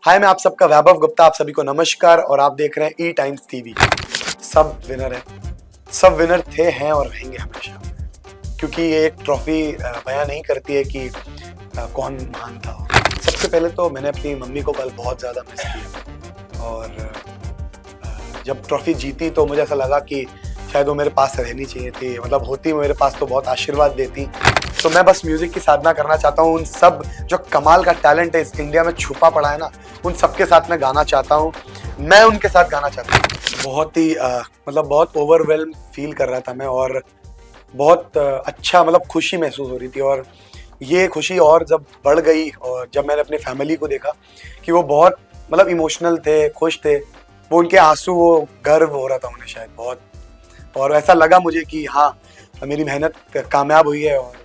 हाय, मैं आप सबका वैभव गुप्ता, आप सभी को नमस्कार और आप देख रहे हैं ई टाइम्स टीवी। सब विनर है, सब विनर थे, हैं और रहेंगे हमेशा, क्योंकि ये एक ट्रॉफी बयां नहीं करती है कि कौन महान था। सबसे पहले तो मैंने अपनी मम्मी को कल बहुत ज़्यादा मिस किया और जब ट्रॉफी जीती तो मुझे ऐसा लगा कि शायद वो मेरे पास रहनी चाहिए थी, मतलब होती मेरे पास तो बहुत आशीर्वाद देती। तो मैं बस म्यूजिक की साधना करना चाहता हूँ। उन सब जो कमाल का टैलेंट है इस इंडिया में छुपा पड़ा है ना, उन सबके साथ मैं गाना चाहता हूँ, मैं उनके साथ गाना चाहता हूँ। बहुत ही मतलब बहुत ओवरवेल्म फील कर रहा था मैं और बहुत अच्छा मतलब खुशी महसूस हो रही थी। और ये खुशी और जब बढ़ गई और जब मैंने अपनी फैमिली को देखा कि वो बहुत मतलब इमोशनल थे, खुश थे, वो उनके आंसू, वो गर्व हो रहा था उन्हें शायद बहुत, और ऐसा लगा मुझे कि हाँ, मेरी मेहनत कामयाब हुई है और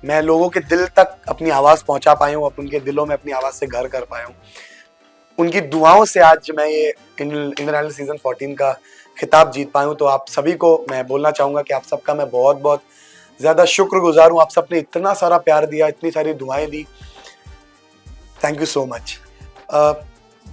मैं लोगों के दिल तक अपनी आवाज़ पहुंचा पाया हूँ, उनके दिलों में अपनी आवाज़ से घर कर पाया हूँ। उनकी दुआओं से आज मैं ये इंडियन आइडल सीजन 14 का खिताब जीत पाया हूँ। तो आप सभी को मैं बोलना चाहूँगा कि आप सबका मैं बहुत बहुत ज़्यादा शुक्रगुजार हूँ। आप सबने इतना सारा प्यार दिया, इतनी सारी दुआएं दी, thank you so much.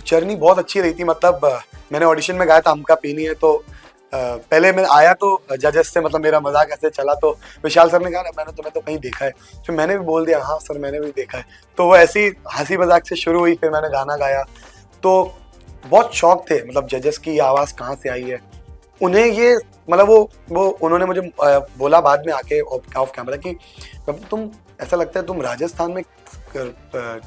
Journey बहुत अच्छी रही थी, मतलब मैंने ऑडिशन में गाया था हमका पीनी है, तो पहले मैं आया तो जजेस से मतलब मेरा मजाक ऐसे चला, तो विशाल सर ने कहा मैंने तुम्हें तो कहीं देखा है, फिर मैंने भी बोल दिया हाँ सर मैंने भी देखा है। तो वो ऐसी हंसी मजाक से शुरू हुई, फिर मैंने गाना गाया तो बहुत शौक थे, मतलब जजेस की आवाज़ कहाँ से आई है उन्हें ये, मतलब वो उन्होंने मुझे बोला बाद में आके ऑफ कैमरा कि तुम ऐसा लगता है तुम राजस्थान में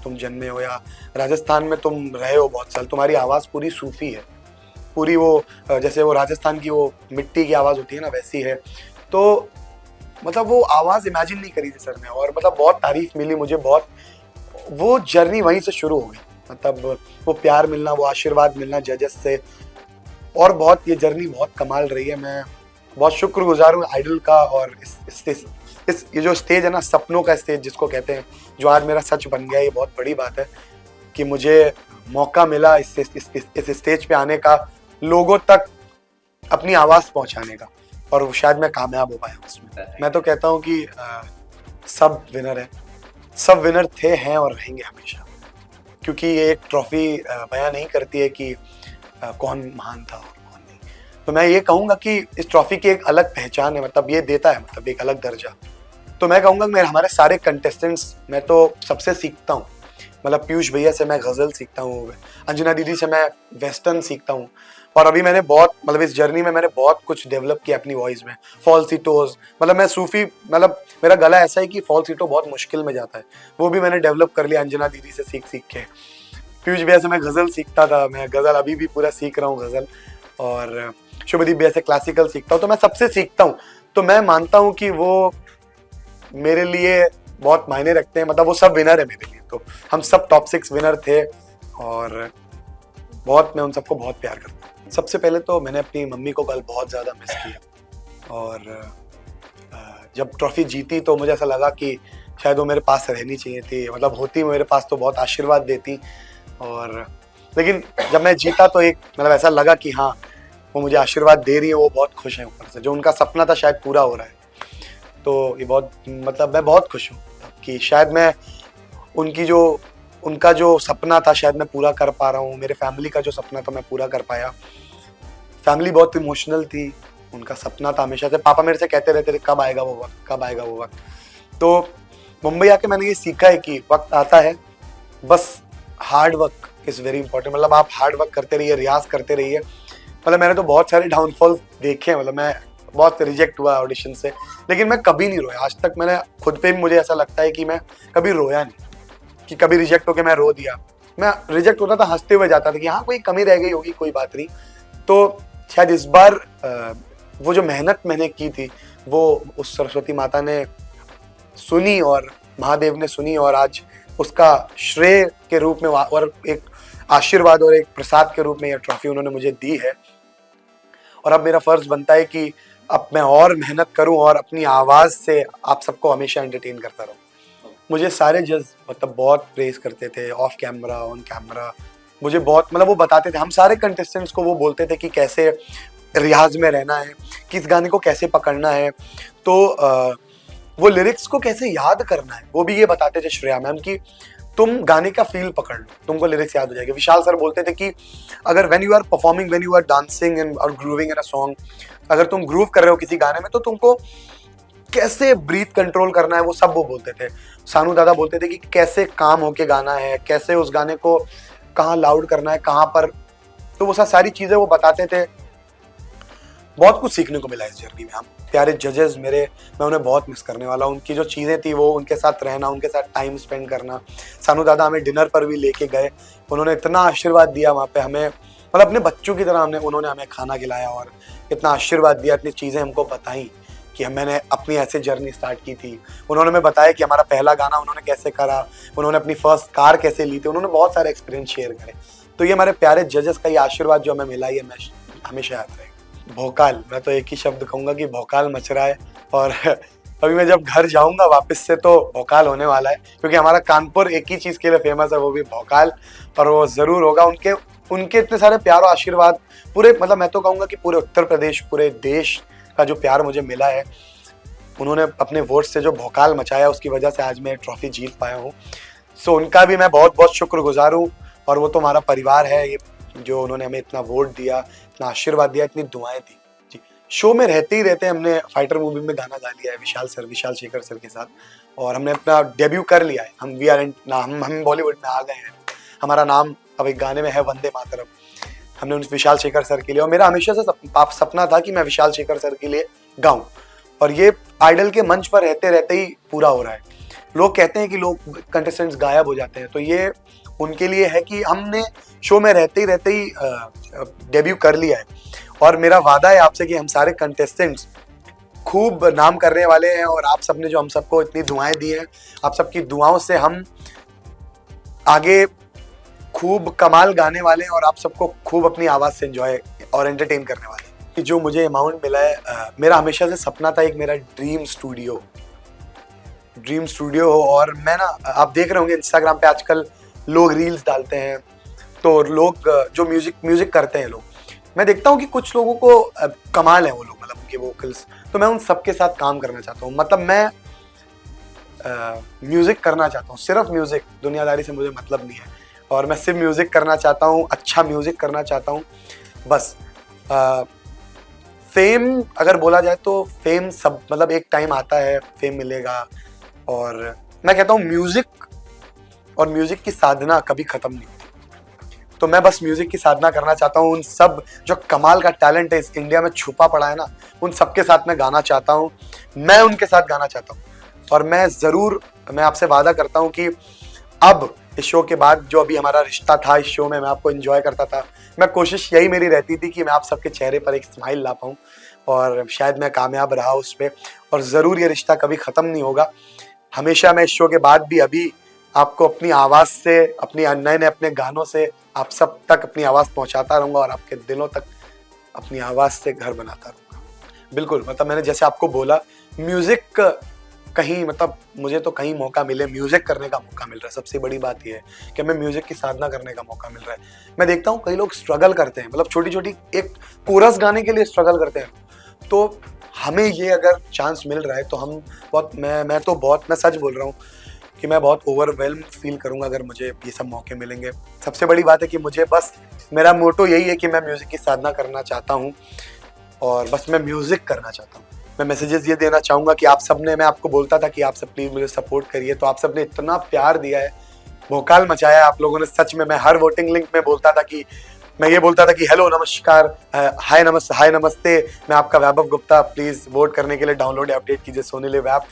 तुम जन्मे हो या राजस्थान में तुम रहे हो बहुत साल, तुम्हारी आवाज़ पूरी सूफी है, पूरी वो जैसे वो राजस्थान की वो मिट्टी की आवाज़ होती है ना वैसी है। तो मतलब वो आवाज़ इमेजिन नहीं करी थी सर ने, और मतलब बहुत तारीफ मिली मुझे, बहुत वो जर्नी वहीं से शुरू हो गई, मतलब वो प्यार मिलना, वो आशीर्वाद मिलना जजेस से, और बहुत ये जर्नी बहुत कमाल रही है। मैं बहुत शुक्रगुजार हूँ आइडल का और इस ये जो स्टेज है ना, सपनों का स्टेज जिसको कहते हैं, जो आज मेरा सच बन गया, ये बहुत बड़ी बात है कि मुझे मौका मिला इस स्टेज पे आने का, लोगों तक अपनी आवाज़ पहुंचाने का, और शायद मैं कामयाब हो पाया उसमें। मैं तो कहता हूँ कि सब विनर है, सब विनर थे, हैं और रहेंगे हमेशा, क्योंकि ये एक ट्रॉफी बयां नहीं करती है कि कौन महान था और कौन नहीं। तो मैं ये कहूँगा कि इस ट्रॉफी की एक अलग पहचान है, मतलब ये देता है मतलब एक अलग दर्जा। तो मैं कहूँगा कि हमारे सारे कंटेस्टेंट्स, मैं तो सबसे सीखता हूँ, मतलब पीयूष भैया से मैं गज़ल सीखता हूँ, अंजना दीदी से मैं वेस्टर्न सीखता हूँ, और अभी मैंने बहुत मतलब इस जर्नी में मैंने बहुत कुछ डेवलप किया अपनी वॉइस में, फॉल्सिटोज, मतलब मैं सूफी, मतलब मेरा गला ऐसा है कि फॉल्सिटो बहुत मुश्किल में जाता है, वो भी मैंने डेवलप कर लिया अंजना दीदी से सीख सीख के। पीयूष भैया से मैं गज़ल सीखता था, मैं गज़ल अभी भी पूरा सीख रहा हूँ गज़ल, और शुभदीप भैया से क्लासिकल सीखता हूँ, तो मैं सबसे सीखता हूँ। तो मैं मानता हूँ कि वो मेरे लिए बहुत मायने रखते हैं, मतलब वो सब विनर है मेरे लिए, तो हम सब टॉप 6 विनर थे और बहुत मैं उन सबको बहुत प्यार करता हूँ। सबसे पहले तो मैंने अपनी मम्मी को कल बहुत ज़्यादा मिस किया और जब ट्रॉफी जीती तो मुझे ऐसा लगा कि शायद वो मेरे पास रहनी चाहिए थी, मतलब होती मेरे पास तो बहुत आशीर्वाद देती, और लेकिन जब मैं जीता तो एक मतलब ऐसा लगा कि हाँ, वो मुझे आशीर्वाद दे रही है, वो बहुत खुश है ऊपर से, जो उनका सपना था शायद पूरा हो रहा है। तो ये बहुत मतलब मैं बहुत खुश हूँ कि शायद मैं उनका जो सपना था शायद मैं पूरा कर पा रहा हूँ, मेरे फैमिली का जो सपना था मैं पूरा कर पाया। फैमिली बहुत इमोशनल थी, उनका सपना था हमेशा से, पापा मेरे से कहते रहते थे कब आएगा वो वक्त, कब आएगा वो वक्त। तो मुंबई आके मैंने ये सीखा है कि वक्त आता है, बस hard work is very important, मतलब आप हार्ड वर्क करते रहिए, रियाज करते रहिए। मतलब मैंने तो बहुत सारे डाउनफॉल देखे हैं, मतलब मैं बहुत रिजेक्ट हुआ ऑडिशन से, लेकिन मैं कभी नहीं रोया आज तक। मैंने खुद पे भी मुझे ऐसा लगता है कि मैं कभी रोया नहीं, कि कभी रिजेक्ट होकर मैं रो दिया। मैं रिजेक्ट होता था हंसते हुए जाता था कि हाँ कोई कमी रह गई होगी, कोई बात नहीं। तो शायद इस बार वो जो मेहनत मैंने की थी वो उस सरस्वती माता ने सुनी और महादेव ने सुनी, और आज उसका श्रेय के रूप में और एक आशीर्वाद और एक प्रसाद के रूप में यह ट्रॉफी उन्होंने मुझे दी है। और अब मेरा फर्ज बनता है कि अब मैं और मेहनत करूं और अपनी आवाज़ से आप सबको हमेशा एंटरटेन करता रहूं। मुझे सारे जज मतलब बहुत प्रेज करते थे, ऑफ कैमरा ऑन कैमरा, मुझे बहुत मतलब वो बताते थे, हम सारे कंटेस्टेंट्स को वो बोलते थे कि कैसे रियाज में रहना है, किस गाने को कैसे पकड़ना है, तो वो लिरिक्स को कैसे याद करना है, वो भी ये बताते थे श्रेया मैम की तुम गाने का फील पकड़ लो, तुमको लिरिक्स याद हो जाएंगे। विशाल सर बोलते थे कि अगर when you are performing, when you are dancing and और ग्रूविंग इन अ सॉन्ग, अगर तुम ग्रूव कर रहे हो किसी गाने में तो तुमको कैसे ब्रीथ कंट्रोल करना है वो सब वो बोलते थे। सानू दादा बोलते थे कि कैसे काम होके गाना है, कैसे उस गाने को कहाँ लाउड करना है, कहाँ पर, तो वो सारी चीजें वो बताते थे। बहुत कुछ सीखने को मिला इस जर्नी में। हम प्यारे जजेस मेरे, मैं उन्हें बहुत मिस करने वाला हूँ। उनकी जो चीज़ें थी वो उनके साथ रहना, उनके साथ टाइम स्पेंड करना। सानू दादा हमें डिनर पर भी लेके गए, उन्होंने इतना आशीर्वाद दिया वहाँ पे हमें, मतलब अपने बच्चों की तरह उन्होंने हमें खाना खिलाया और इतना आशीर्वाद दिया, इतनी चीज़ें हमको बताई कि मैंने अपनी ऐसे जर्नी स्टार्ट की थी। उन्होंने हमें बताया कि हमारा पहला गाना उन्होंने कैसे करा, उन्होंने अपनी फर्स्ट कार कैसे ली थी, उन्होंने बहुत सारे एक्सपीरियंस शेयर करे। तो ये हमारे प्यारे जजेस का ये आशीर्वाद जो हमें मिला, ये हमेशा याद रहेगा। भोकाल, मैं तो एक ही शब्द कहूंगा कि भोकाल मच रहा है। और अभी मैं जब घर जाऊंगा वापस से तो भोकाल होने वाला है, क्योंकि हमारा कानपुर एक ही चीज के लिए फेमस है, वो भी भोकाल, और वो जरूर होगा। उनके इतने सारे प्यार और आशीर्वाद पूरे, मतलब मैं तो कहूंगा कि पूरे उत्तर प्रदेश, पूरे देश का जो प्यार मुझे मिला है, उन्होंने अपने वोट से जो भोकाल मचाया, उसकी वजह से आज मैं ट्रॉफी जीत पाया हूँ। सो उनका भी मैं बहुत बहुत शुक्रगुजार हूँ। और वो तो हमारा परिवार है, ये जो उन्होंने हमें इतना वोट दिया, इतना आशीर्वाद दिया, इतनी दुआएं दी जी। शो में रहते ही रहते हमने फाइटर मूवी में गाना गा लिया है विशाल शेखर सर के साथ, और हमने अपना डेब्यू कर लिया है। हम बॉलीवुड में आ गए हैं, हमारा नाम अब एक गाने में है, वंदे मातरम। हमने उन विशाल शेखर सर के लिए, और मेरा हमेशा से सपना था कि मैं विशाल शेखर सर के लिए गाऊं, और ये आइडल के मंच पर रहते रहते ही पूरा हो रहा है। लोग कहते हैं कि लोग कंटेस्टेंट्स गायब हो जाते हैं, तो ये उनके लिए है कि हमने शो में रहते ही डेब्यू कर लिया है। और मेरा वादा है आपसे कि हम सारे कंटेस्टेंट्स खूब नाम करने वाले हैं, और आप सबने जो हम सबको इतनी दुआएं दी हैं, आप सबकी दुआओं से हम आगे खूब कमाल गाने वाले हैं, और आप सबको खूब अपनी आवाज़ से एंजॉय और एंटरटेन करने वाले हैं। कि जो मुझे अमाउंट मिला है, मेरा हमेशा से सपना था एक मेरा ड्रीम स्टूडियो हो। और मैं ना, आप देख रहे होंगे इंस्टाग्राम पे आजकल लोग रील्स डालते हैं, तो लोग जो म्यूजिक करते हैं लोग, मैं देखता हूँ कि कुछ लोगों को कमाल है वो लोग, मतलब उनके वोकल्स, तो मैं उन सबके साथ काम करना चाहता हूँ। मतलब मैं म्यूजिक करना चाहता हूँ, सिर्फ म्यूजिक, दुनियादारी से मुझे मतलब नहीं है, और मैं सिर्फ म्यूजिक करना चाहता हूँ, अच्छा म्यूजिक करना चाहता हूँ बस। फेम अगर बोला जाए तो फेम सब, मतलब एक टाइम आता है, फेम मिलेगा, और मैं कहता हूँ म्यूजिक की साधना कभी खत्म नहीं होती। तो मैं बस म्यूजिक की साधना करना चाहता हूँ। उन सब जो कमाल का टैलेंट है इस इंडिया में छुपा पड़ा है ना, उन सबके साथ मैं गाना चाहता हूँ, मैं उनके साथ गाना चाहता हूँ। और मैं आपसे वादा करता हूँ कि अब इस शो के बाद, जो अभी हमारा रिश्ता था इस शो में, मैं आपको एंजॉय करता था, मैं कोशिश यही मेरी रहती थी कि मैं आप सबके चेहरे पर एक स्माइल ला पाऊँ, और शायद मैं कामयाब रहा उस पर। और ज़रूर ये रिश्ता कभी ख़त्म नहीं होगा, हमेशा मैं इस शो के बाद भी अभी आपको अपनी आवाज़ से, अपनी नए अपने गानों से आप सब तक अपनी आवाज़ पहुंचाता रहूँगा, और आपके दिलों तक अपनी आवाज़ से घर बनाता रहूँगा। बिल्कुल, मतलब मैंने जैसे आपको बोला, म्यूज़िक कहीं, मतलब मुझे तो कहीं मौका मिले, म्यूज़िक करने का मौका मिल रहा है। सबसे बड़ी बात यह है कि हमें म्यूज़िक की साधना करने का मौका मिल रहा है। मैं देखता हूँ कई लोग स्ट्रगल करते हैं, मतलब छोटी छोटी एक कोरस गाने के लिए स्ट्रगल करते हैं। तो हमें ये अगर चांस मिल रहा है तो हम मैं सच बोल रहा हूँ कि मैं बहुत ओवरवेल्म फील करूंगा अगर मुझे ये सब मौके मिलेंगे। सबसे बड़ी बात है कि मुझे बस, मेरा मोटो यही है कि मैं म्यूज़िक की साधना करना चाहता हूँ, और बस मैं म्यूज़िक करना चाहता हूँ। मैं मैसेजेस ये देना चाहूँगा कि आप सब ने, मैं आपको बोलता था कि आप सब प्लीज़ मुझे सपोर्ट करिए, तो आप सब ने इतना प्यार दिया है, भोकाल मचाया है आप लोगों ने सच में। मैं हर वोटिंग लिंक में बोलता था कि हेलो नमस्कार, हाय नमस्ते, मैं आपका वैभव गुप्ता, प्लीज़ वोट करने के लिए डाउनलोड या अपडेट कीजिए सोनी लिव ऐप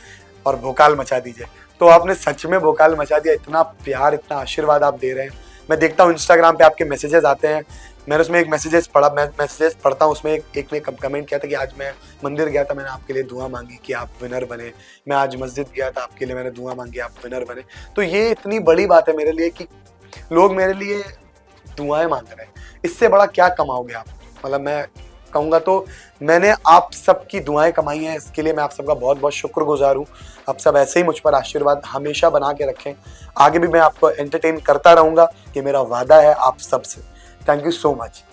और भोकाल मचा दीजिए। तो आपने सच में भोकाल मचा दिया, इतना प्यार, इतना आशीर्वाद आप दे रहे हैं। मैं देखता हूँ इंस्टाग्राम पे आपके मैसेजेस आते हैं, मैंने उसमें एक मैसेजेस पढ़ता हूँ, उसमें एक ने कमेंट किया था कि आज मैं मंदिर गया था, मैंने आपके लिए दुआ मांगी कि आप विनर बने। मैं आज मस्जिद गया था, आपके लिए मैंने दुआ मांगी, आप विनर बने। तो ये इतनी बड़ी बात है मेरे लिए कि लोग मेरे लिए दुआएं मांग रहे हैं, इससे बड़ा क्या कमाओगे आप। मतलब मैं कहूँगा तो मैंने आप सबकी दुआएं कमाई हैं, इसके लिए मैं आप सबका बहुत बहुत शुक्रगुजार हूँ। आप सब ऐसे ही मुझ पर आशीर्वाद हमेशा बना के रखें, आगे भी मैं आपको एंटरटेन करता रहूँगा, ये मेरा वादा है आप सबसे। Thank you so much.